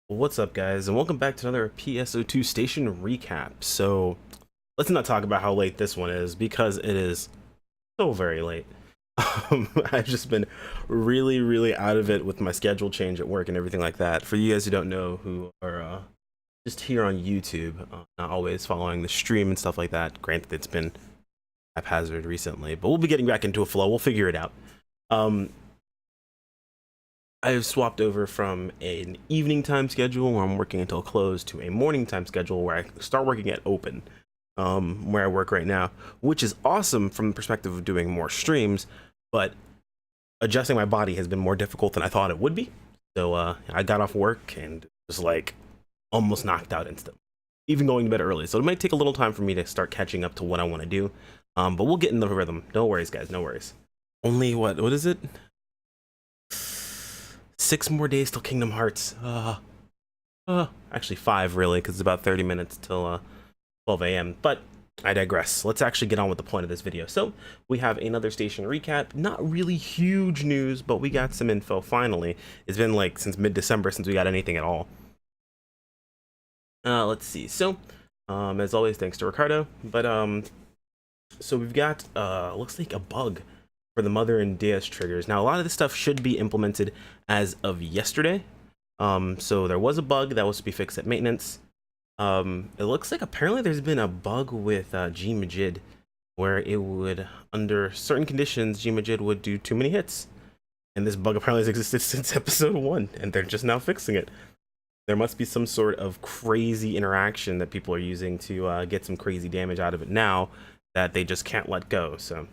What's up, guys, and welcome back to another PSO2 station recap. So let's not talk about how late this one is because it is so very late. I've just been really out of it with my schedule change at work and everything like that. For you guys who don't know, who are just here on YouTube, not always following the stream and stuff like that. Granted, it's been haphazard recently, but we'll be getting back into a flow. We'll figure it out. I've swapped over from an evening time schedule where I'm working until close to a morning time schedule where I start working at open, where I work right now, which is awesome from the perspective of doing more streams, but adjusting my body has been more difficult than I thought it would be. So I got off work and was like almost knocked out instantly, even going to bed early. So it might take a little time for me to start catching up to what I want to do, but we'll get in the rhythm. No worries, guys, no worries. Only what is it? 6 more days till Kingdom Hearts. Actually 5 really, because it's about 30 minutes till 12 a.m. But I digress. Let's actually get on with the point of this video. So we have another station recap. Not really huge news, but we got some info finally. It's been like since mid-December since we got anything at all. Let's see. So as always, thanks to Ricardo. But so we've got looks like a bug for the Mother and Deus triggers. Now, a lot of this stuff should be implemented as of yesterday. So there was a bug that was to be fixed at maintenance. It looks like apparently there's been a bug with G Majid where it would, under certain conditions, G Majid would do too many hits. And this bug apparently has existed since episode 1, and they're just now fixing it. There must be some sort of crazy interaction that people are using to get some crazy damage out of it now that they just can't let go. So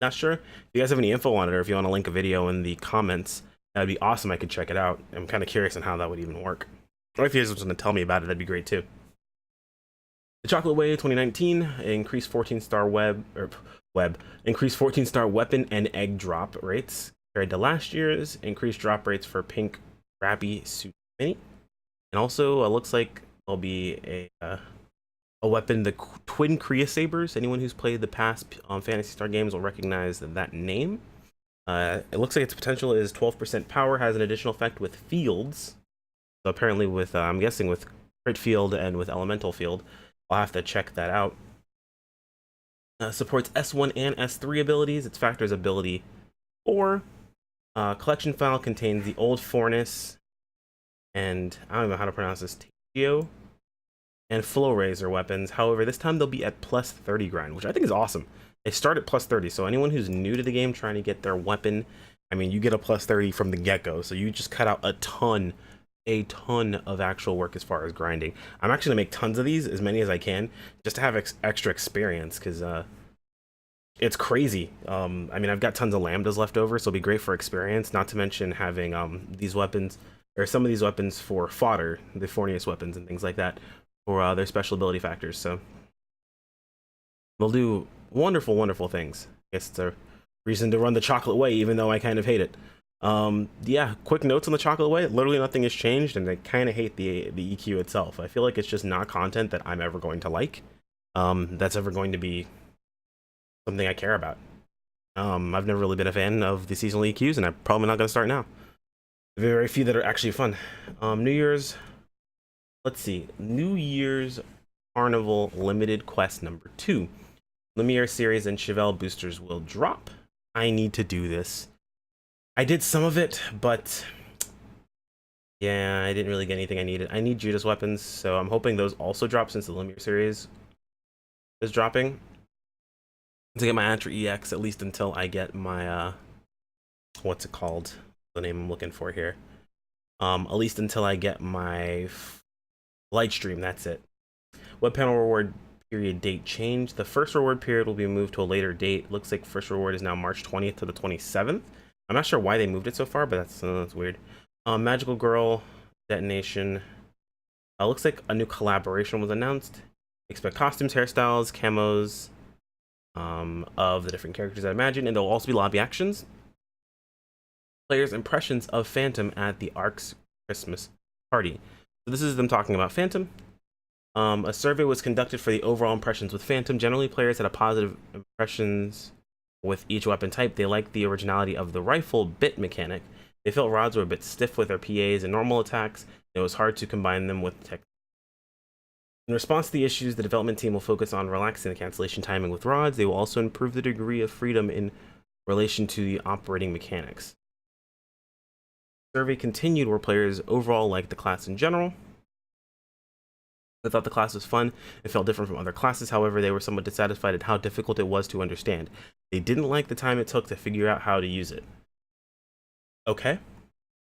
not sure. If you guys have any info on it, or if you want to link a video in the comments, that'd be awesome. I could check it out. I'm kind of curious on how that would even work. Or if you guys want to tell me about it, that'd be great too. The Chocolate Way 2019 increased 14-star increased 14-star weapon and egg drop rates compared to last year's. Increased drop rates for Pink Rappy Suit Mini, and also looks like there'll be a weapon, the Twin Kriya Sabers. Anyone who's played the past Phantasy Star games will recognize that name. It looks like its potential is 12% power, has an additional effect with fields. So apparently with, I'm guessing with crit field and with elemental field. I'll have to check that out. Supports S1 and S3 abilities. Its factors ability 4. Collection file contains the old Fornis and I don't know how to pronounce this, Tagio and Flow Razor weapons. However, this time they'll be at plus 30 grind, which I think is awesome. They start at plus 30, so anyone who's new to the game trying to get their weapon, I mean, you get a plus 30 from the get-go, so you just cut out a ton of actual work as far as grinding. I'm actually gonna make tons of these, as many as I can, just to have extra experience, because it's crazy. I mean, I've got tons of lambdas left over, so it'll be great for experience, not to mention having these weapons, or some of these weapons for fodder, the Fornius weapons and things like that, for their special ability factors. So they'll do wonderful things. I guess it's a reason to run the Chocolate Way, even though I kind of hate it. Yeah, quick notes on the Chocolate Way. Literally nothing has changed, and I kind of hate the EQ itself. I feel like it's just not content that I'm ever going to like, that's ever going to be something I care about. I've never really been a fan of the seasonal EQs, and I'm probably not going to start now. Very few that are actually fun. New Year's, let's see, New Year's Carnival Limited Quest number 2. Lumiere series and Chevelle boosters will drop. I need to do this. I did some of it, but yeah, I didn't really get anything I needed. I need Judas weapons, so I'm hoping those also drop since the Lumiere series is dropping. To get my Atra EX, at least until I get my, what's it called? The name I'm looking for here. At least until I get my light stream, that's it. Web panel reward period date change. The first reward period will be moved to a later date. Looks like first reward is now March 20th to the 27th. I'm not sure why they moved it so far, but that's weird. Magical Girl detonation. Looks like a new collaboration was announced. Expect costumes, hairstyles, camos of the different characters I imagine, and there'll also be lobby actions. Players' impressions of Phantom at the Ark's Christmas party. So this is them talking about Phantom. A survey was conducted for the overall impressions with Phantom. Generally, players had a positive impressions with each weapon type. They liked the originality of the rifle bit mechanic They felt rods were a bit stiff with their PAs and normal attacks, and it was hard to combine them with tech. In response to the issues, the development team will focus on relaxing the cancellation timing with rods. They will also improve the degree of freedom in relation to the operating mechanics. The survey continued where players overall liked the class in general. They thought the class was fun and felt different from other classes. However, they were somewhat dissatisfied at how difficult it was to understand. They didn't like the time it took to figure out how to use it. Okay.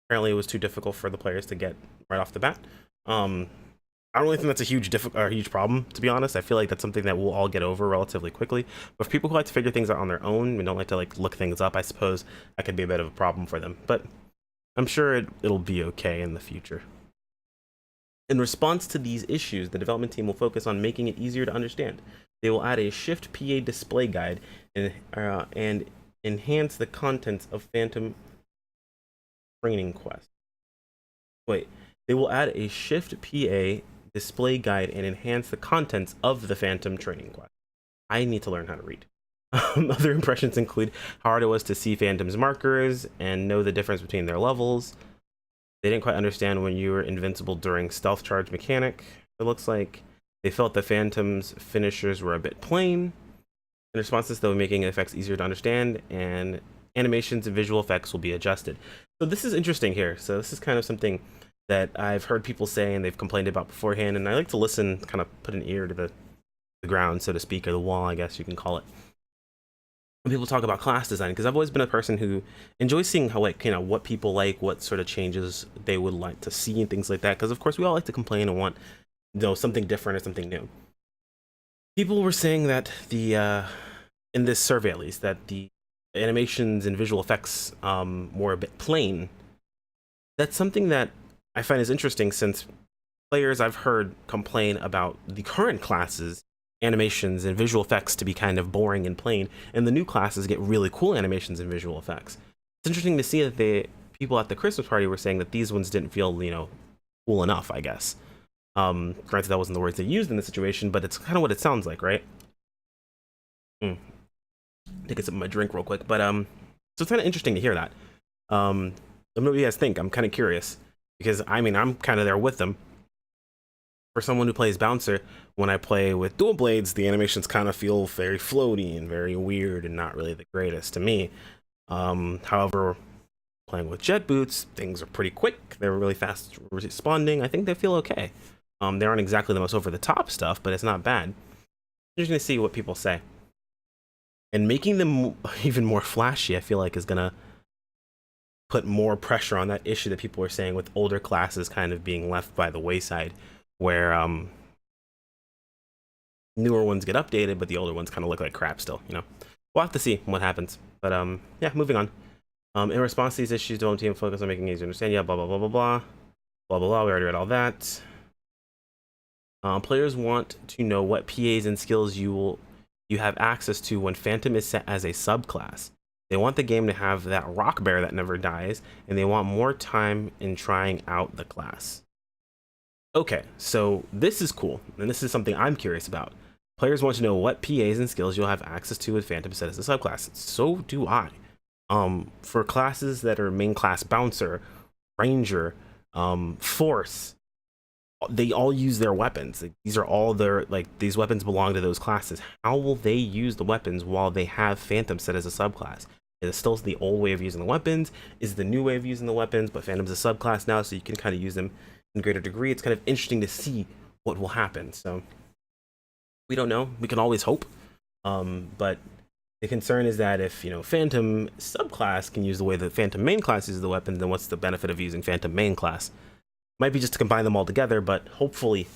Apparently it was too difficult for the players to get right off the bat. I don't really think that's a huge problem, to be honest. I feel like that's something that we'll all get over relatively quickly. But for people who like to figure things out on their own and don't like to look things up, I suppose that could be a bit of a problem for them. But I'm sure it'll be okay in the future. In response to these issues, the development team will focus on making it easier to understand. They will add a Shift PA display guide and enhance the contents of Phantom Training Quest. They will add a Shift PA display guide and enhance the contents of the Phantom Training Quest. I need to learn how to read. Other impressions include how hard it was to see Phantom's markers and know the difference between their levels. They didn't quite understand when you were invincible during stealth charge mechanic. It looks like they felt the Phantom's finishers were a bit plain. In response to this, though, making effects easier to understand, and animations and visual effects will be adjusted. So this is interesting here. So this is kind of something that I've heard people say and they've complained about beforehand, and I like to listen, kind of put an ear to the ground, so to speak, or the wall, I guess you can call it. When people talk about class design, because I've always been a person who enjoys seeing how, what people like, what sort of changes they would like to see and things like that, because of course we all like to complain and want, something different or something new. People were saying that in this survey at least, that the animations and visual effects were a bit plain. That's something that I find is interesting, since players I've heard complain about the current classes animations and visual effects to be kind of boring and plain, and the new classes get really cool animations and visual effects. It's interesting to see that people at the Christmas party were saying that these ones didn't feel, cool enough, I guess. Granted, that wasn't the words they used in the situation, but it's kind of what it sounds like, right? Take a sip of my drink real quick, but so it's kind of interesting to hear that. Let me know what you guys think. I'm kind of curious, because I'm kind of there with them. For someone who plays Bouncer, when I play with dual blades, the animations kind of feel very floaty and very weird and not really the greatest to me. However, playing with jet boots, things are pretty quick. They're really fast responding. I think they feel okay. They aren't exactly the most over-the-top stuff, but it's not bad. You're just going to see what people say. And making them even more flashy, I feel like, is going to put more pressure on that issue that people are saying with older classes kind of being left by the wayside, where newer ones get updated, but the older ones kind of look like crap still, We'll have to see what happens. But yeah, moving on. In response to these issues, the development team focus on making it easier to understand. Yeah, blah, blah, blah, blah, blah. Blah, blah, blah. We already read all that. Players want to know what PAs and skills you have access to when Phantom is set as a subclass. They want the game to have that rock bear that never dies, and they want more time in trying out the class. Okay, so this is cool, and this is something I'm curious about. Players want to know what PAs and skills you'll have access to with Phantom set as a subclass. So do I. For classes that are main class Bouncer, Ranger, Force, they all use their weapons. These are all these weapons belong to those classes. How will they use the weapons while they have Phantom set as a subclass? Is it still the old way of using the weapons? Is it the new way of using the weapons, but Phantom's a subclass now, so you can kind of use them in greater degree? It's kind of interesting to see what will happen. So we don't know. We can always hope. But the concern is that if, Phantom subclass can use the way that Phantom main class uses the weapons, then what's the benefit of using Phantom main class? Might be just to combine them all together, but hopefully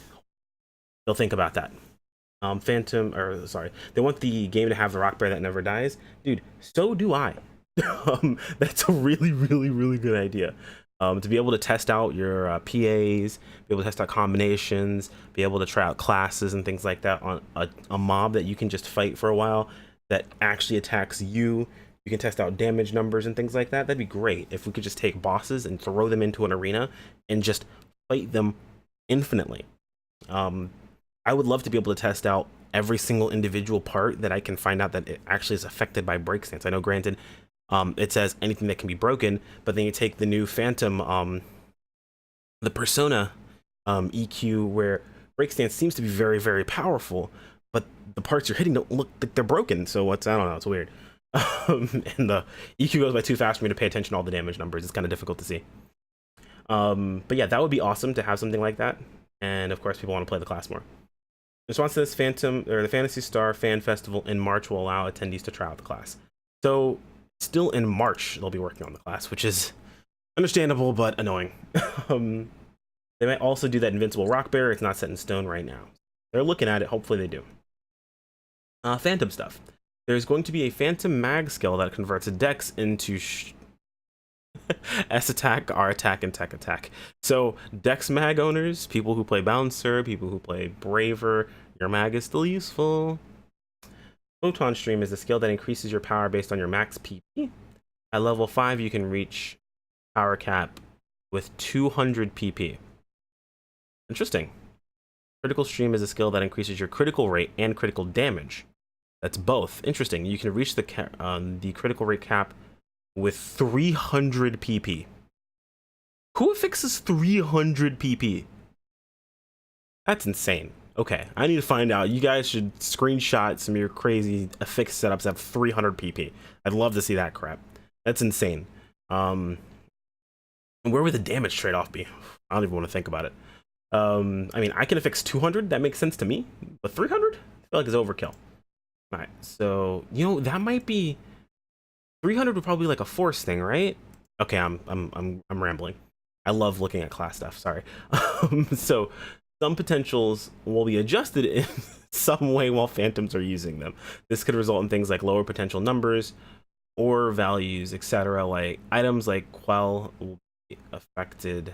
they'll think about that. They want the game to have the rock bear that never dies. Dude, so do I. That's a really, really, really good idea. To be able to test out your PAs, be able to test out combinations, be able to try out classes and things like that on a mob that you can just fight for a while that actually attacks you. You can test out damage numbers and things like that. That'd be great if we could just take bosses and throw them into an arena and just fight them infinitely. I would love to be able to test out every single individual part that I can find out that it actually is affected by break stance. I know, granted, it says anything that can be broken, but then you take the new Phantom, the Persona EQ, where break stance seems to be very, very powerful, but the parts you're hitting don't look like they're broken. So I don't know, it's weird. And the EQ goes by too fast for me to pay attention to all the damage numbers. It's kind of difficult to see. But yeah, that would be awesome to have something like that. And of course, people want to play the class more. In response to this, the Fantasy Star Fan Festival in March will allow attendees to try out the class. So still in March, they'll be working on the class, which is understandable, but annoying. They might also do that Invincible Rock Bear. It's not set in stone right now. They're looking at it. Hopefully they do. Phantom stuff. There's going to be a Phantom Mag skill that converts Dex into S attack, R attack, and Tech attack. So Dex Mag owners, people who play Bouncer, people who play Braver, your Mag is still useful. Photon Stream is a skill that increases your power based on your max PP. At level 5, you can reach power cap with 200 PP. Interesting. Critical Stream is a skill that increases your critical rate and critical damage. That's both. Interesting. You can reach the critical rate cap with 300 PP. Who affixes 300 PP? That's insane. Okay, I need to find out. You guys should screenshot some of your crazy affix setups that have 300 PP. I'd love to see that crap. That's insane. Where would the damage trade-off be? I don't even want to think about it. I mean, I can affix 200. That makes sense to me. But 300? I feel like it's overkill. All right, so you know that might be 300 would probably be like a force thing, right? Okay, I'm rambling. I love looking at class stuff. Sorry. So some potentials will be adjusted in some way while phantoms are using them. This could result in things like lower potential numbers or values, etc. Like items like Quell will be affected.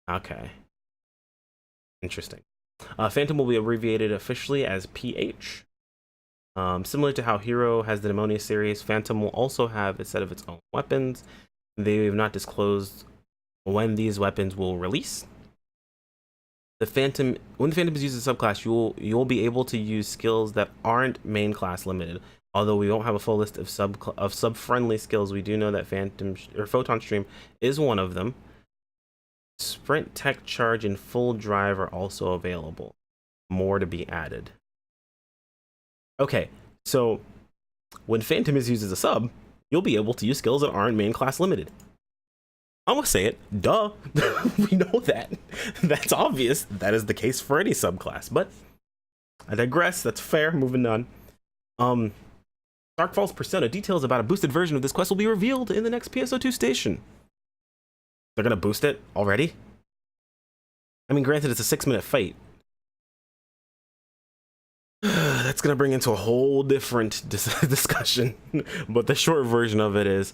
Okay. Interesting. Phantom will be abbreviated officially as PH. Similar to how Hero has the Pneumonia series, Phantom will also have a set of its own weapons. They have not disclosed when these weapons will release. When the Phantom is used as a subclass, you'll be able to use skills that aren't main class limited. Although we don't have a full list of sub-friendly skills, we do know that Photon Stream is one of them. Sprint, Tech Charge, and Full Drive are also available. More to be added. Okay, so when Phantom is used as a sub, you'll be able to use skills that aren't main class limited. I'm gonna say it, duh. We know that. That's obvious. That is the case for any subclass, but I digress. That's fair. Moving on. Dark Falls Persona. Details about a boosted version of this quest will be revealed in the next PSO2 station. They're gonna boost it already? I mean, granted, it's a 6-minute fight. That's gonna bring into a whole different discussion. But the short version of it is,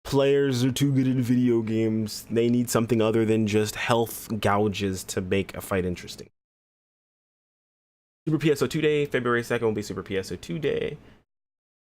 players are too good in video games. They need something other than just health gouges to make a fight interesting. Super PSO2 Day, February 2nd will be Super PSO2 Day.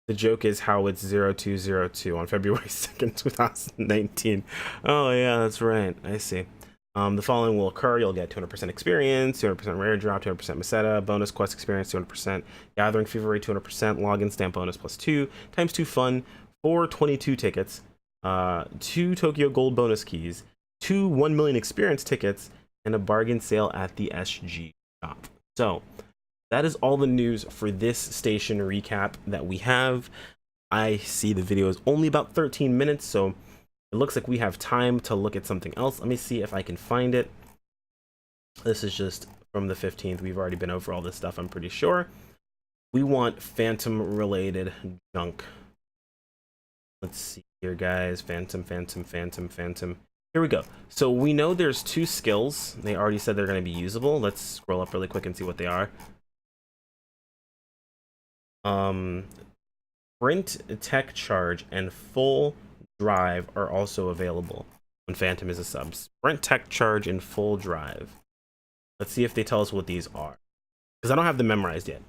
The joke is how it's 0202 on February 2nd, 2019. Oh yeah, that's right. I see. The following will occur. You'll get 200% experience, 200% rare drop, 200% Meseta, bonus quest experience, 200%, gathering fever rate, 200%, login stamp bonus +2, ×2 fun, 4 22 tickets, 2 Tokyo Gold bonus keys, 2 1 million experience tickets, and a bargain sale at the SG shop. So that is all the news for this station recap that we have. I see the video is only about 13 minutes, so it looks like we have time to look at something else. Let me see if I can find it. This is just from the 15th. We've already been over all this stuff, I'm pretty sure. We want Phantom-related junk. Let's see here, guys. Phantom. Here we go. So we know there's 2 skills. They already said they're going to be usable. Let's scroll up really quick and see what they are. Sprint, Tech Charge, and Full Drive are also available when Phantom is a sub. Sprint, Tech Charge, and Full Drive. Let's see if they tell us what these are, because I don't have them memorized yet.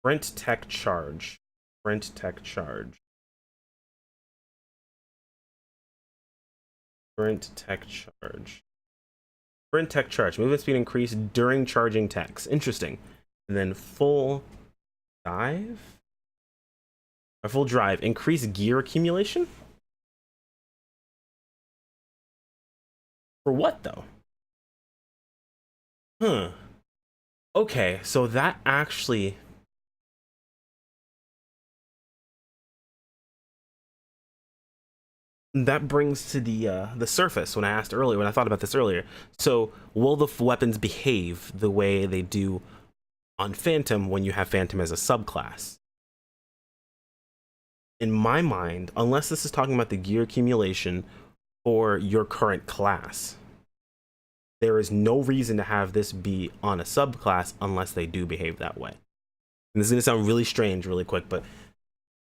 Sprint, Tech Charge. Sprint, Tech Charge. Sprint, Tech Charge. Sprint, Tech Charge. Movement speed increase during charging techs. Interesting. And then Full Dive? or full drive, increase gear accumulation? For what though? Huh. Okay, so that actually, that brings to the surface when I asked earlier, when I thought about this earlier. So will the weapons behave the way they do on Phantom when you have Phantom as a subclass? In my mind, unless this is talking about the gear accumulation for your current class, there is no reason to have this be on a subclass unless they do behave that way. And this is gonna sound really strange really quick, but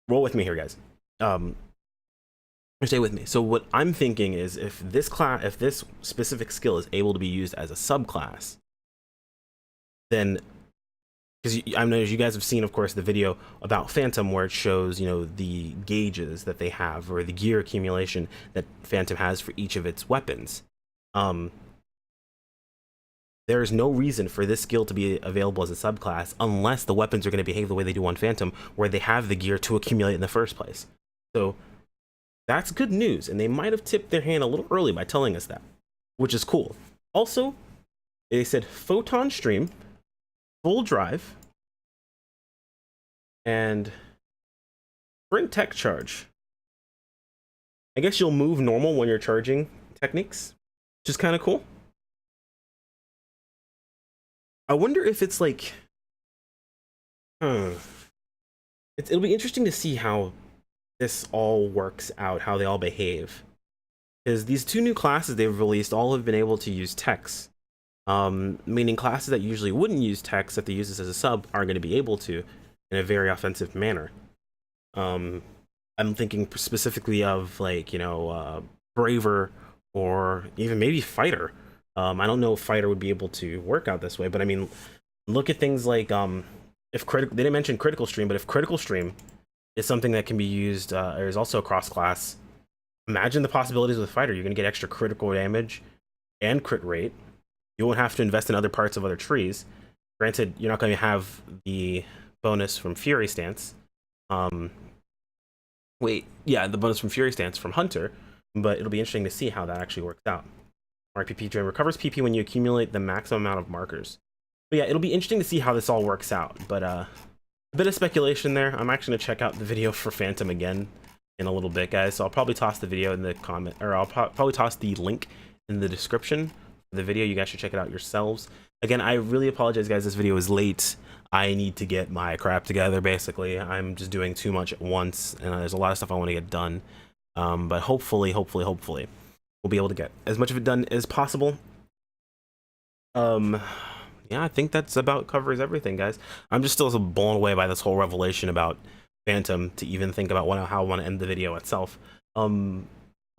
roll with me here, guys. Stay with me. So what I'm thinking is, if this specific skill is able to be used as a subclass, then, because I know you guys have seen, of course, the video about Phantom where it shows, you know, the gauges that they have, or the gear accumulation that Phantom has for each of its weapons. There is no reason for this skill to be available as a subclass unless the weapons are going to behave the way they do on Phantom, where they have the gear to accumulate in the first place. So that's good news, and they might have tipped their hand a little early by telling us that, which is cool. Also, they said photon stream, full drive, and sprint tech charge. I guess you'll move normal when you're charging techniques, which is kind of cool. I wonder if it's like, it'll be interesting to see how this all works out, how they all behave, because these two new classes they've released all have been able to use techs, meaning classes that usually wouldn't use techs, if they use this as a sub, are going to be able to in a very offensive manner. I'm thinking specifically of, like, you know, Braver, or even maybe Fighter. I don't know if Fighter would be able to work out this way, but I mean, look at things like, if they didn't mention Critical Stream, but if Critical Stream is something that can be used, or is also cross class, imagine the possibilities with Fighter. You're going to get extra critical damage and crit rate. You won't have to invest in other parts of other trees. Granted, you're not going to have the bonus from Fury Stance. Wait, yeah, the bonus from Fury Stance from Hunter, but it'll be interesting to see how that actually works out. RPP drain recovers PP when you accumulate the maximum amount of markers. But yeah, it'll be interesting to see how this all works out. But a bit of speculation there. I'm actually gonna check out the video for Phantom again in a little bit, guys. So I'll probably toss the video in the comment, or I'll probably toss the link in the description for the video. You guys should check it out yourselves. Again, I really apologize, guys. This video is late. I need to get my crap together, basically. I'm just doing too much at once, and there's a lot of stuff I want to get done. But hopefully, we'll be able to get as much of it done as possible. Yeah, I think that's about covers everything, guys. I'm just still so blown away by this whole revelation about Phantom to even think about how I want to end the video itself.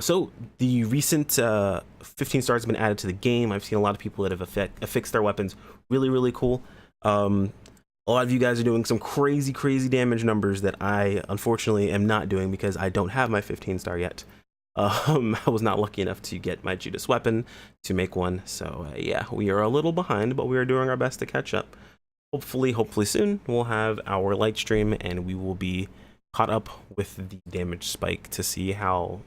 So the recent 15 stars have been added to the game. I've seen a lot of people that have affixed their weapons. Really cool. A lot of you guys are doing some crazy damage numbers that I unfortunately am not doing because I don't have my 15 star yet. I was not lucky enough to get my Judas weapon to make one, so yeah, we are a little behind, but we are doing our best to catch up. Hopefully soon we'll have our light stream and we will be caught up with the damage spike to see how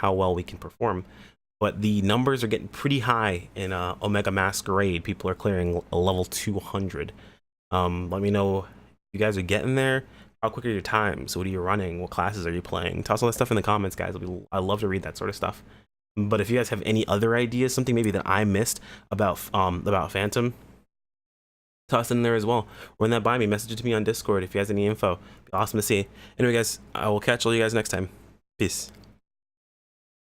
well we can perform. But the numbers are getting pretty high in Omega Masquerade. People are clearing a level 200. Let me know if you guys are getting there. How quick are your times? What are you running? What classes are you playing? Toss all that stuff in the comments, guys. I love to read that sort of stuff. But if you guys have any other ideas, something maybe that I missed about Phantom, toss it in there as well. Run that by me. Message it to me on Discord if you guys have any info. It'd be awesome to see. Anyway, guys, I will catch all you guys next time. Peace.